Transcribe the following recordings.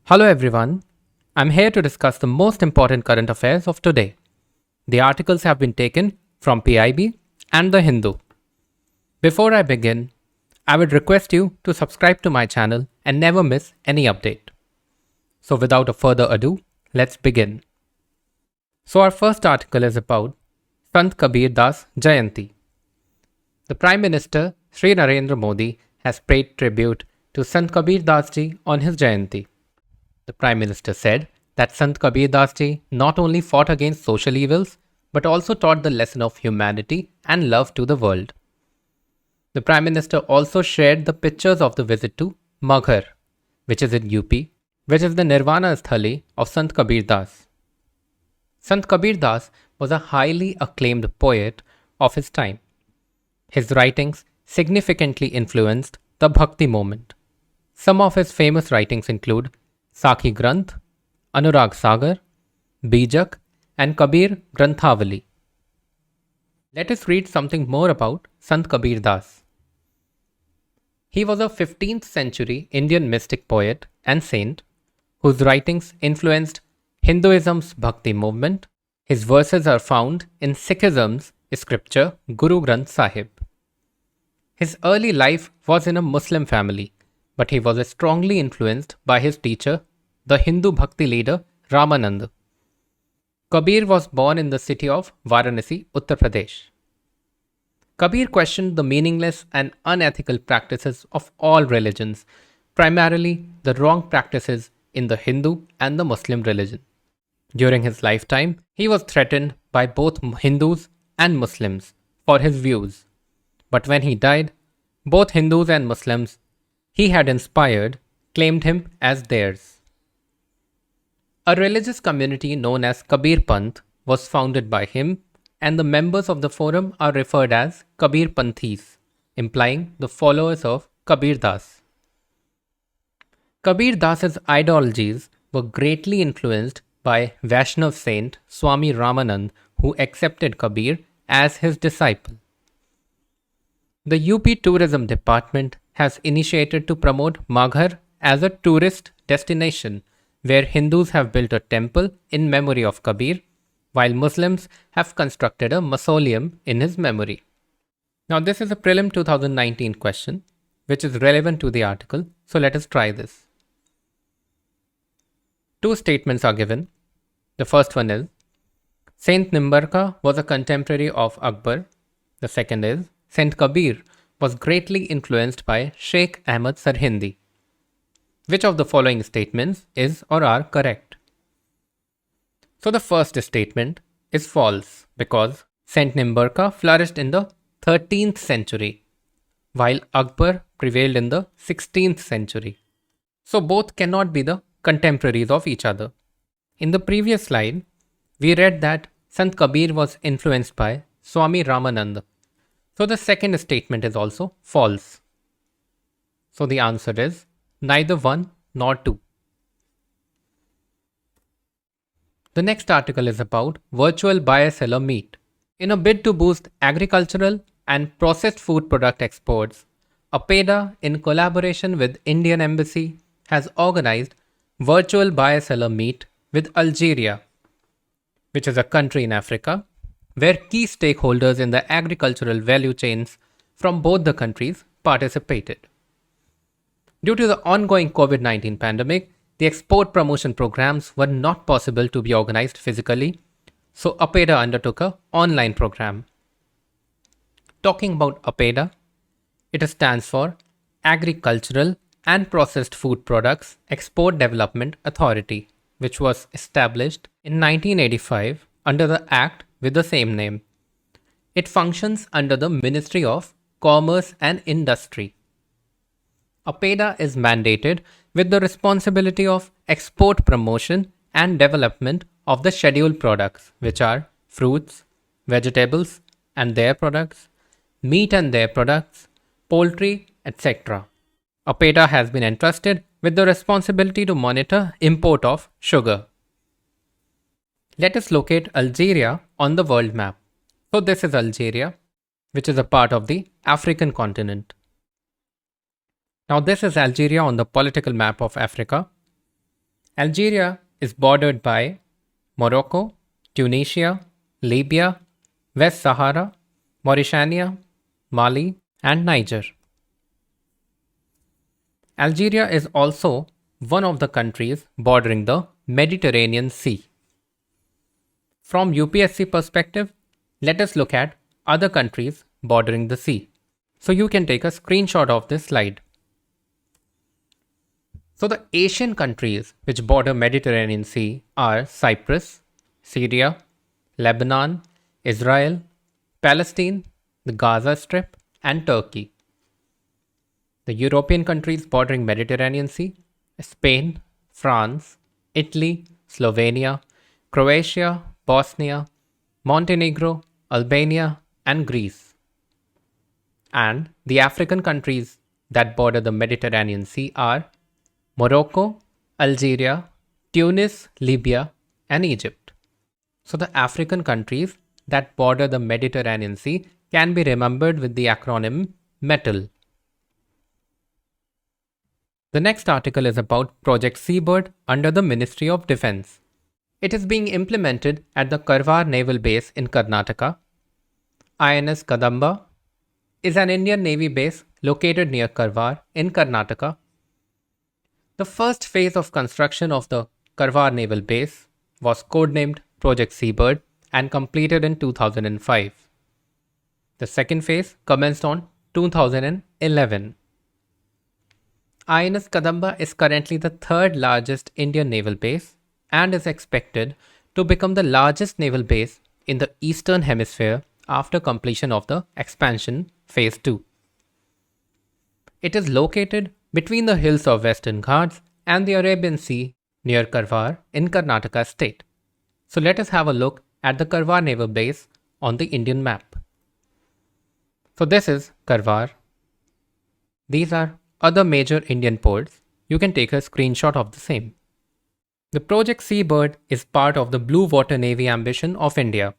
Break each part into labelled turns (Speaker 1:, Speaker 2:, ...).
Speaker 1: Hello everyone, I'm here to discuss the most important current affairs of today. The articles have been taken from PIB and The Hindu. Before I begin, I would request you to subscribe to my channel and never miss any update. So without a further ado, let's begin. So our first article is about Sant Kabir Das Jayanti. The Prime Minister Sri Narendra Modi has paid tribute to Sant Kabir Das ji on his Jayanti. The Prime Minister said that Sant Kabir Das ji not only fought against social evils but also taught the lesson of humanity and love to the world. The Prime Minister also shared the pictures of the visit to Maghar, which is in UP, which is the Nirvana Sthali of Sant Kabir Das. Sant Kabir Das was a highly acclaimed poet of his time. His writings significantly influenced the Bhakti movement. Some of his famous writings include Sakhi Granth, Anurag Sagar, Bijak, and Kabir Granthavali. Let us read something more about Sant Kabir Das. He was a 15th century Indian mystic poet and saint whose writings influenced Hinduism's Bhakti movement. His verses are found in Sikhism's scripture Guru Granth Sahib. His early life was in a Muslim family, but he was strongly influenced by his teacher, the Hindu Bhakti leader Ramanand. Kabir was born in the city of Varanasi, Uttar Pradesh. Kabir questioned the meaningless and unethical practices of all religions, primarily the wrong practices in the Hindu and the Muslim religion. During his lifetime, he was threatened by both Hindus and Muslims for his views. But when he died, both Hindus and Muslims he had inspired claimed him as theirs. A religious community known as Kabir Panth was founded by him, and the members of the forum are referred as Kabir Panthis, implying the followers of Kabir Das. Kabir Das's ideologies were greatly influenced by Vaishnav saint Swami Ramanand, who accepted Kabir as his disciple. The UP Tourism Department has initiated to promote Maghar as a tourist destination where Hindus have built a temple in memory of Kabir, while Muslims have constructed a mausoleum in his memory. Now this is a Prelim 2019 question which is relevant to the article, so let us try this. Two statements are given. The first one is, Saint Nimbarka was a contemporary of Akbar. The second is, Saint Kabir was greatly influenced by Sheikh Ahmad Sarhindi. Which of the following statements is or are correct? So the first statement is false because Saint Nimbarka flourished in the 13th century while Akbar prevailed in the 16th century. So both cannot be the contemporaries of each other. In the previous slide, we read that Sant Kabir was influenced by Swami Ramanand. So the second statement is also false. So the answer is neither one nor two. The next article is about virtual buyer-seller meet. In a bid to boost agricultural and processed food product exports, APEDA, in collaboration with Indian Embassy, has organized virtual buyer-seller meet with Algeria, which is a country in Africa, where key stakeholders in the agricultural value chains from both the countries participated. Due to the ongoing COVID-19 pandemic, the export promotion programs were not possible to be organized physically, so APEDA undertook an online program. Talking about APEDA, it stands for Agricultural and Processed Food Products Export Development Authority, which was established in 1985 under the Act with the same name. It functions under the Ministry of Commerce and Industry. APEDA is mandated with the responsibility of export promotion and development of the scheduled products, which are fruits, vegetables and their products, meat and their products, poultry, etc. APEDA has been entrusted with the responsibility to monitor import of sugar. Let us locate Algeria on the world map. So this is Algeria, which is a part of the African continent. Now this is Algeria on the political map of Africa. Algeria is bordered by Morocco, Tunisia, Libya, West Sahara, Mauritania, Mali, and Niger. Algeria is also one of the countries bordering the Mediterranean Sea. From UPSC perspective, let us look at other countries bordering the sea. So you can take a screenshot of this slide. So the Asian countries which border Mediterranean Sea are Cyprus, Syria, Lebanon, Israel, Palestine, the Gaza Strip, and Turkey. The European countries bordering Mediterranean Sea are Spain, France, Italy, Slovenia, Croatia, Bosnia, Montenegro, Albania, and Greece. And the African countries that border the Mediterranean Sea are Morocco, Algeria, Tunis, Libya, and Egypt. So the African countries that border the Mediterranean Sea can be remembered with the acronym METAL. The next article is about Project Seabird under the Ministry of Defence. It is being implemented at the Karwar Naval Base in Karnataka. INS Kadamba is an Indian Navy base located near Karwar in Karnataka. The first phase of construction of the Karwar Naval Base was codenamed Project Seabird and completed in 2005. The second phase commenced on 2011. INS Kadamba is currently the third largest Indian naval base and is expected to become the largest naval base in the Eastern Hemisphere after completion of the expansion phase 2. It is located between the hills of Western Ghats and the Arabian Sea near Karwar in Karnataka state. So let us have a look at the Karwar naval base on the Indian map. So this is Karwar. These are other major Indian ports. You can take a screenshot of the same. The Project Seabird is part of the Blue Water Navy ambition of India.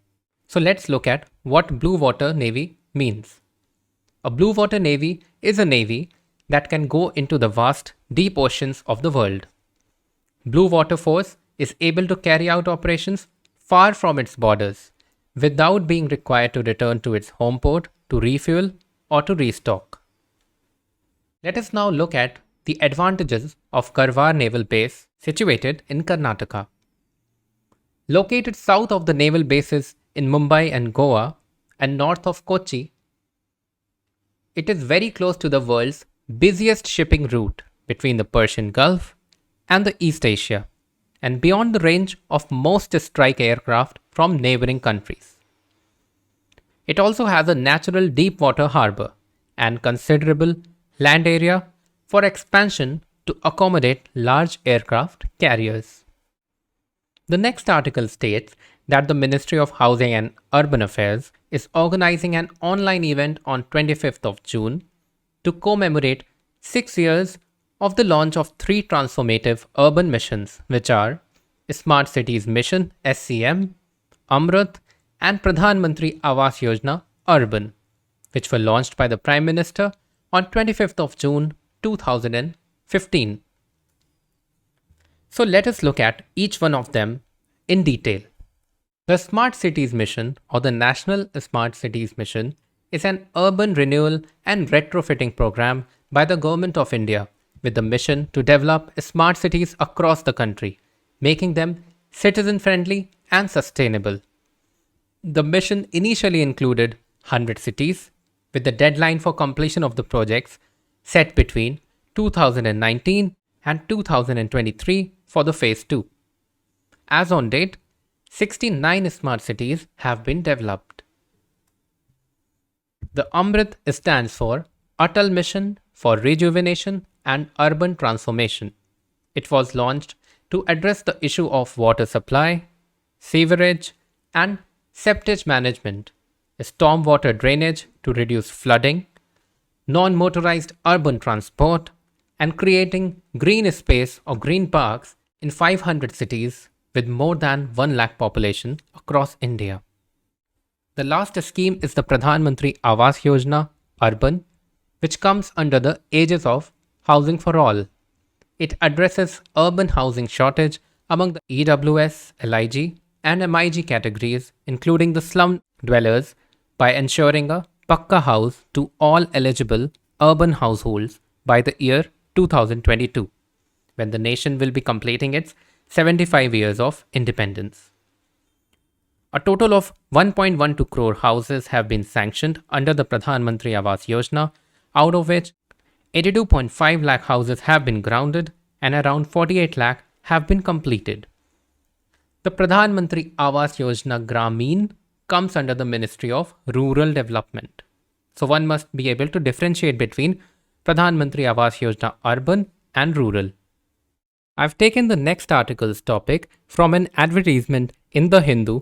Speaker 1: So let's look at what Blue Water Navy means. A Blue Water Navy is a navy that can go into the vast, deep oceans of the world. Blue Water Force is able to carry out operations far from its borders without being required to return to its home port to refuel or to restock. Let us now look at the advantages of Karwar Naval Base situated in Karnataka. Located south of the naval bases in Mumbai and Goa and north of Kochi, it is very close to the world's busiest shipping route between the Persian Gulf and the East Asia and beyond the range of most strike aircraft from neighboring countries. It also has a natural deep water harbour and considerable land area for expansion to accommodate large aircraft carriers. The next article states that the Ministry of Housing and Urban Affairs is organizing an online event on 25th of June to commemorate 6 years of the launch of 3 transformative urban missions, which are Smart Cities Mission SCM, AMRUT, and Pradhan Mantri Awas Yojana Urban, which were launched by the Prime Minister on 25th of June 2015. So let us look at each one of them in detail. The Smart Cities Mission or the National Smart Cities Mission is an urban renewal and retrofitting program by the Government of India with the mission to develop smart cities across the country, making them citizen-friendly and sustainable. The mission initially included 100 cities, with the deadline for completion of the projects set between 2019 and 2023 for the phase 2. As on date, 69 smart cities have been developed. The AMRUT stands for Atal Mission for Rejuvenation and Urban Transformation. It was launched to address the issue of water supply, sewerage, and septage management, stormwater drainage to reduce flooding, non-motorized urban transport, and creating green space or green parks in 500 cities with more than 1 lakh population across India. The last scheme is the Pradhan Mantri Awas Yojana Urban, which comes under the aegis of Housing for All. It addresses urban housing shortage among the EWS, LIG, and MIG categories, including the slum dwellers, by ensuring a Pakka house to all eligible urban households by the year 2022, when the nation will be completing its 75 years of independence. A total of 1.12 crore houses have been sanctioned under the Pradhan Mantri Awas Yojana, out of which 82.5 lakh houses have been grounded and around 48 lakh have been completed. The Pradhan Mantri Awas Yojana Grameen comes under the Ministry of Rural Development. So one must be able to differentiate between Pradhan Mantri Awas Yojana Urban and Rural. I've taken the next article's topic from an advertisement in The Hindu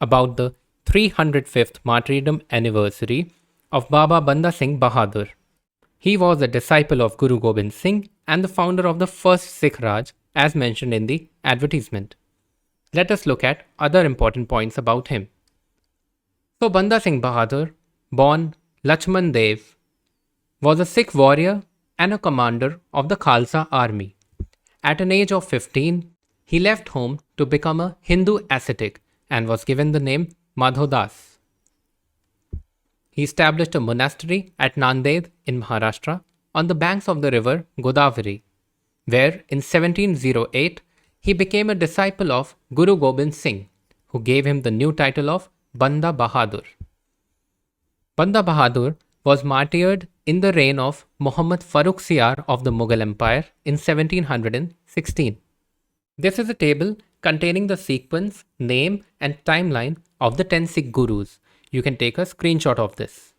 Speaker 1: about the 305th Martyrdom anniversary of Baba Banda Singh Bahadur. He was a disciple of Guru Gobind Singh and the founder of the first Sikh Raj, as mentioned in the advertisement. Let us look at other important points about him. So Banda Singh Bahadur, born Lachman Dev, was a Sikh warrior and a commander of the Khalsa army. At an age of 15, he left home to become a Hindu ascetic and was given the name Madhodas. He established a monastery at Nanded in Maharashtra on the banks of the river Godavari, where in 1708 he became a disciple of Guru Gobind Singh, who gave him the new title of Banda Bahadur. Banda Bahadur was martyred in the reign of Muhammad Farrukh Siyar of the Mughal Empire in 1716. This is a table containing the sequence, name and timeline of the 10 Sikh Gurus. You can take a screenshot of this.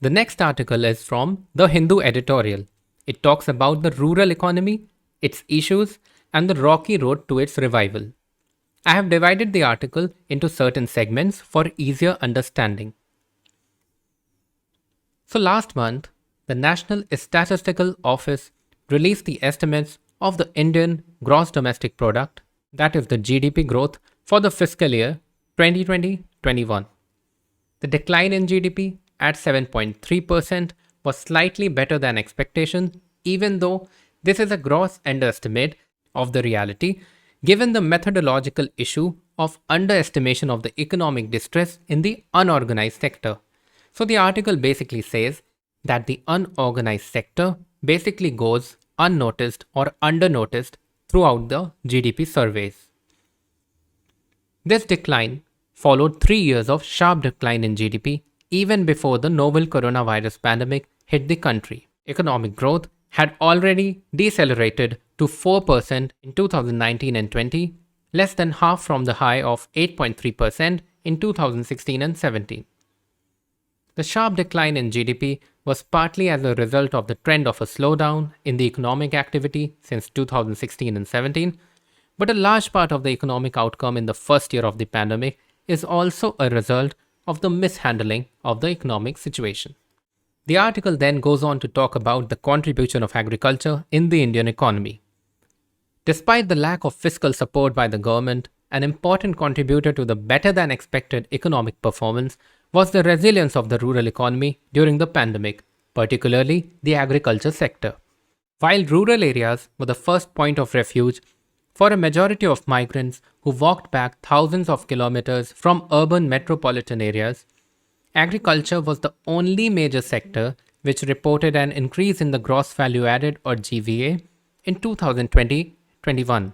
Speaker 1: The next article is from The Hindu Editorial. It talks about the rural economy, its issues, and the rocky road to its revival. I have divided the article into certain segments for easier understanding. So last month, the National Statistical Office released the estimates of the Indian Gross Domestic Product, that is the GDP growth for the fiscal year 2020-21. The decline in GDP at 7.3% was slightly better than expectation, even though this is a gross underestimate of the reality, given the methodological issue of underestimation of the economic distress in the unorganized sector. So the article basically says that the unorganized sector basically goes unnoticed or undernoticed throughout the GDP surveys. This decline followed 3 years of sharp decline in GDP even before the novel coronavirus pandemic hit the country. Economic growth had already decelerated to 4% in 2019 and 20, less than half from the high of 8.3% in 2016 and 17. The sharp decline in GDP was partly as a result of the trend of a slowdown in the economic activity since 2016 and 17, but a large part of the economic outcome in the first year of the pandemic is also a result of the mishandling of the economic situation. The article then goes on to talk about the contribution of agriculture in the Indian economy. Despite the lack of fiscal support by the government, an important contributor to the better than expected economic performance was the resilience of the rural economy during the pandemic, particularly the agriculture sector. While rural areas were the first point of refuge for a majority of migrants who walked back thousands of kilometers from urban metropolitan areas, agriculture was the only major sector which reported an increase in the gross value added or GVA in 2020-21.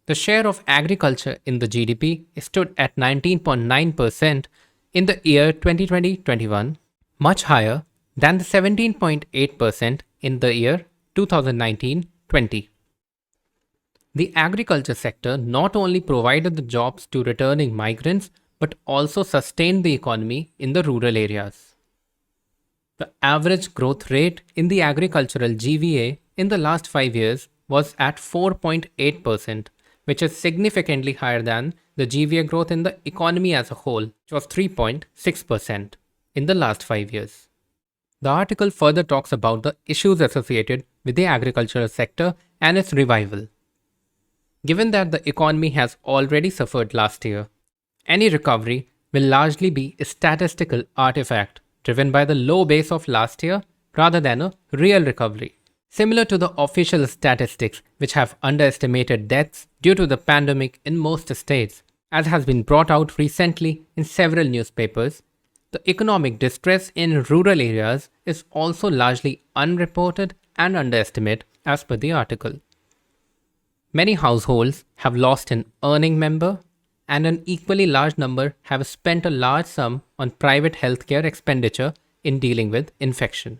Speaker 1: The share of agriculture in the GDP stood at 19.9% in the year 2020-21, much higher than the 17.8% in the year 2019-20. The agriculture sector not only provided the jobs to returning migrants but also sustained the economy in the rural areas. The average growth rate in the agricultural GVA in the last 5 years was at 4.8%, which is significantly higher than the GVA growth in the economy as a whole, which was 3.6% in the last 5 years. The article further talks about the issues associated with the agricultural sector and its revival. Given that the economy has already suffered last year, any recovery will largely be a statistical artifact driven by the low base of last year rather than a real recovery. Similar to the official statistics, which have underestimated deaths due to the pandemic in most states, as has been brought out recently in several newspapers, the economic distress in rural areas is also largely unreported and underestimated as per the article. Many households have lost an earning member, and an equally large number have spent a large sum on private healthcare expenditure in dealing with infection.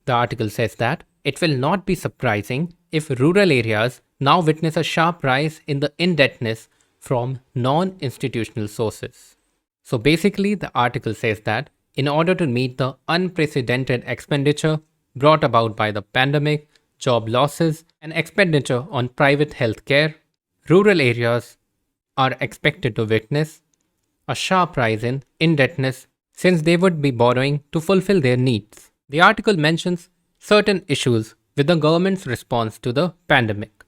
Speaker 1: The article says that it will not be surprising if rural areas now witness a sharp rise in the indebtedness from non-institutional sources. So basically, the article says that in order to meet the unprecedented expenditure brought about by the pandemic, job losses, and expenditure on private healthcare, rural areas are expected to witness a sharp rise in indebtedness since they would be borrowing to fulfill their needs. The article mentions certain issues with the government's response to the pandemic.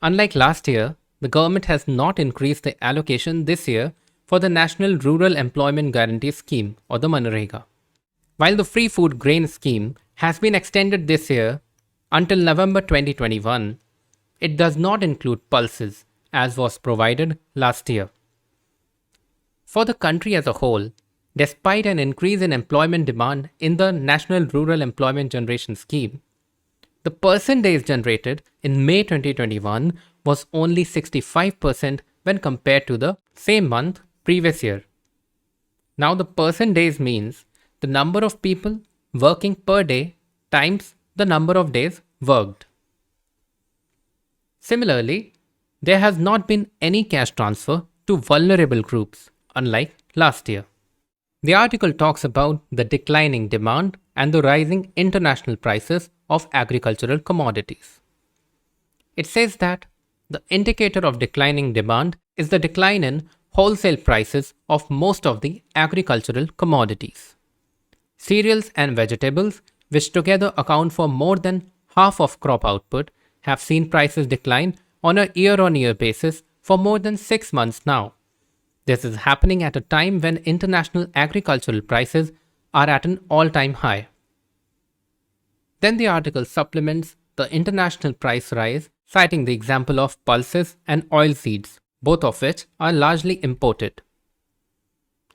Speaker 1: Unlike last year, the government has not increased the allocation this year for the National Rural Employment Guarantee Scheme, or the MNREGA. While the Free Food Grain Scheme has been extended this year until November 2021, it does not include pulses as was provided last year. For the country as a whole, despite an increase in employment demand in the National Rural Employment Generation Scheme, the person days generated in May 2021 was only 65% when compared to the same month previous year. Now the person days means the number of people working per day times the number of days worked. Similarly, there has not been any cash transfer to vulnerable groups, unlike last year. The article talks about the declining demand and the rising international prices of agricultural commodities. It says that the indicator of declining demand is the decline in wholesale prices of most of the agricultural commodities. Cereals and vegetables, which together account for more than half of crop output, have seen prices decline on a year-on-year basis for more than 6 months now. This is happening at a time when international agricultural prices are at an all-time high. Then the article supplements the international price rise, citing the example of pulses and oilseeds, both of which are largely imported.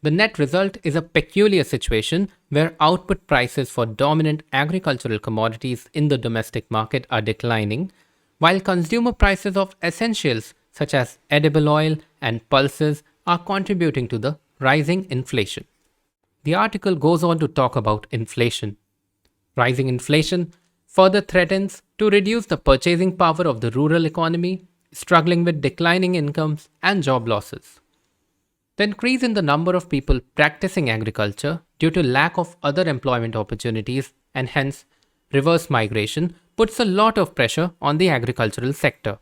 Speaker 1: The net result is a peculiar situation where output prices for dominant agricultural commodities in the domestic market are declining, while consumer prices of essentials such as edible oil and pulses are contributing to the rising inflation. The article goes on to talk about inflation. Rising inflation further threatens to reduce the purchasing power of the rural economy, struggling with declining incomes and job losses. The increase in the number of people practicing agriculture due to lack of other employment opportunities and hence reverse migration puts a lot of pressure on the agricultural sector.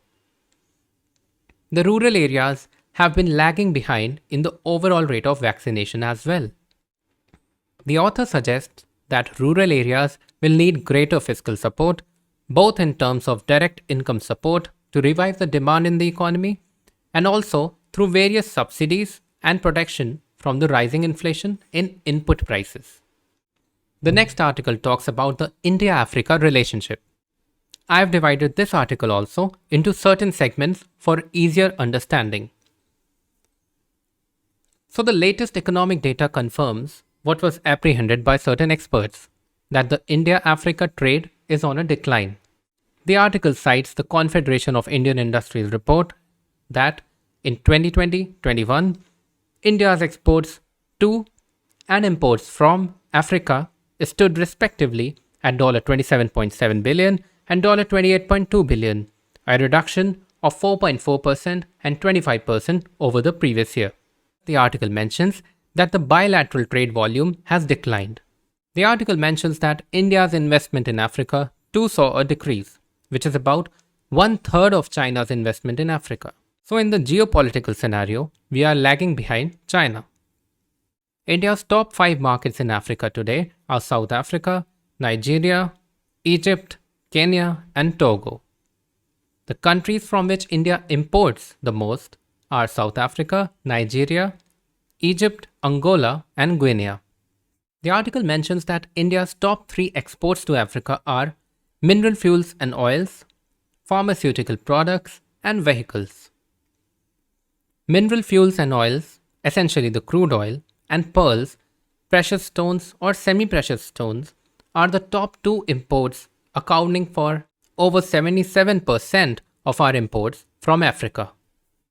Speaker 1: The rural areas have been lagging behind in the overall rate of vaccination as well. The author suggests that rural areas will need greater fiscal support, both in terms of direct income support to revive the demand in the economy, and also through various subsidies and protection from the rising inflation in input prices. The next article talks about the India-Africa relationship. I have divided this article also into certain segments for easier understanding. So the latest economic data confirms what was apprehended by certain experts, that the India-Africa trade is on a decline. The article cites the Confederation of Indian Industries report that in 2020-21, India's exports to and imports from Africa stood respectively at $27.7 billion and $28.2 billion, a reduction of 4.4% and 25% over the previous year. The article mentions that the bilateral trade volume has declined. The article mentions that India's investment in Africa too saw a decrease, which is about 1/3 of China's investment in Africa. So in the geopolitical scenario, we are lagging behind China. India's top 5 markets in Africa today are South Africa, Nigeria, Egypt, Kenya, and Togo. The countries from which India imports the most are South Africa, Nigeria, Egypt, Angola, and Guinea. The article mentions that India's top 3 exports to Africa are mineral fuels and oils, pharmaceutical products, and vehicles. Mineral fuels and oils, essentially the crude oil, and pearls, precious stones or semi-precious stones, are the top 2 imports, accounting for over 77% of our imports from Africa.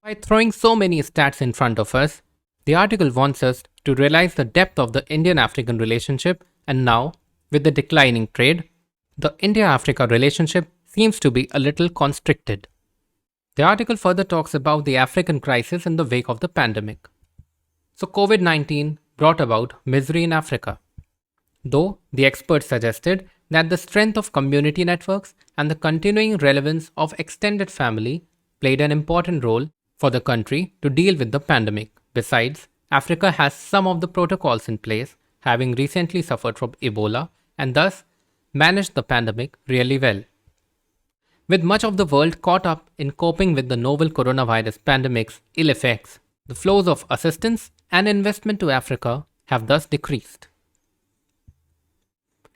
Speaker 1: By throwing so many stats in front of us, the article wants us to realize the depth of the Indian-African relationship, and now, with the declining trade, the India-Africa relationship seems to be a little constricted. The article further talks about the African crisis in the wake of the pandemic. So COVID-19 brought about misery in Africa. Though the experts suggested that the strength of community networks and the continuing relevance of extended family played an important role for the country to deal with the pandemic. Besides, Africa has some of the protocols in place, having recently suffered from Ebola and thus managed the pandemic really well. With much of the world caught up in coping with the novel coronavirus pandemic's ill effects, the flows of assistance and investment to Africa have thus decreased.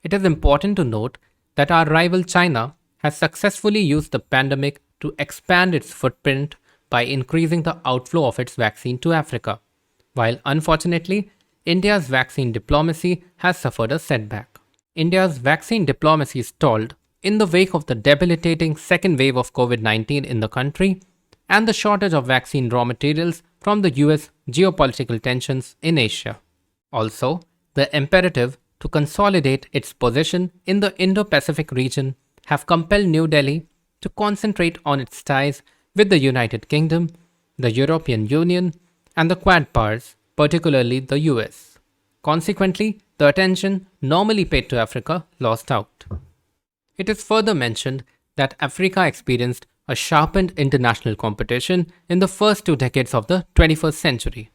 Speaker 1: It is important to note that our rival China has successfully used the pandemic to expand its footprint by increasing the outflow of its vaccine to Africa, while unfortunately, India's vaccine diplomacy has suffered a setback. India's vaccine diplomacy stalled in the wake of the debilitating second wave of COVID-19 in the country and the shortage of vaccine raw materials from the US geopolitical tensions in Asia. Also, the imperative to consolidate its position in the Indo-Pacific region have compelled New Delhi to concentrate on its ties with the United Kingdom, the European Union, and the Quad powers, particularly the US. Consequently, the attention normally paid to Africa lost out. It is further mentioned that Africa experienced a sharpened international competition in the first 2 decades of the 21st century.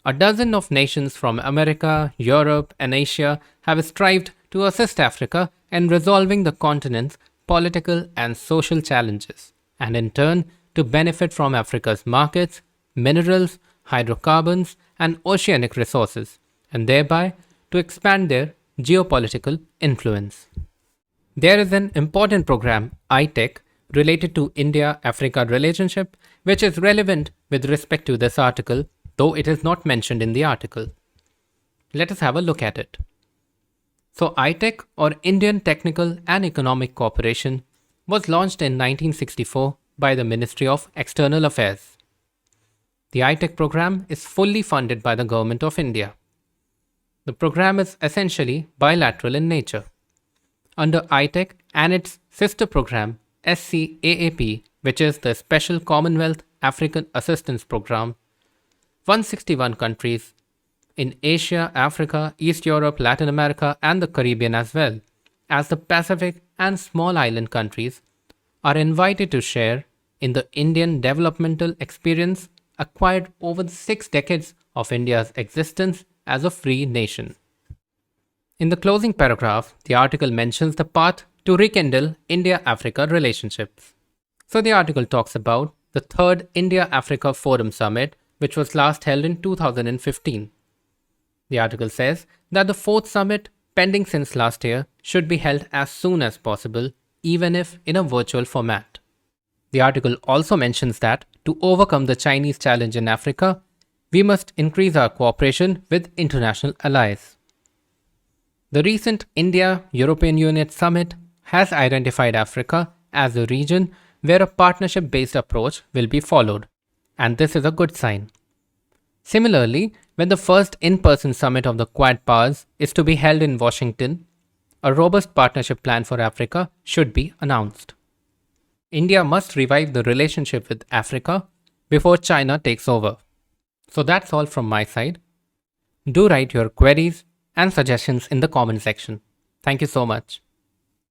Speaker 1: A dozen of nations from America, Europe, and Asia have strived to assist Africa in resolving the continent's political and social challenges, and in turn to benefit from Africa's markets, minerals, hydrocarbons, and oceanic resources, and thereby to expand their geopolitical influence. There is an important program, ITEC, related to India-Africa relationship, which is relevant with respect to this article, though it is not mentioned in the article. Let us have a look at it. So ITEC, or Indian Technical and Economic Cooperation, was launched in 1964 by the Ministry of External Affairs. The ITEC program is fully funded by the Government of India. The program is essentially bilateral in nature. Under ITEC and its sister program, SCAAP, which is the Special Commonwealth African Assistance Program, 161 countries in Asia, Africa, East Europe, Latin America, and the Caribbean, as well as the Pacific and small island countries, are invited to share in the Indian developmental experience acquired over the 6 decades of India's existence as a free nation. In the closing paragraph, the article mentions the path to rekindle India-Africa relationships. So the article talks about the 3rd India-Africa Forum Summit, which was last held in 2015. The article says that the 4th summit, pending since last year, should be held as soon as possible, even if in a virtual format. The article also mentions that to overcome the Chinese challenge in Africa, we must increase our cooperation with international allies. The recent India-European Union Summit has identified Africa as a region where a partnership-based approach will be followed, and this is a good sign. Similarly, when the first in-person summit of the Quad powers is to be held in Washington, a robust partnership plan for Africa should be announced. India must revive the relationship with Africa before China takes over. So that's all from my side. Do write your queries and suggestions in the comment section. Thank you so much.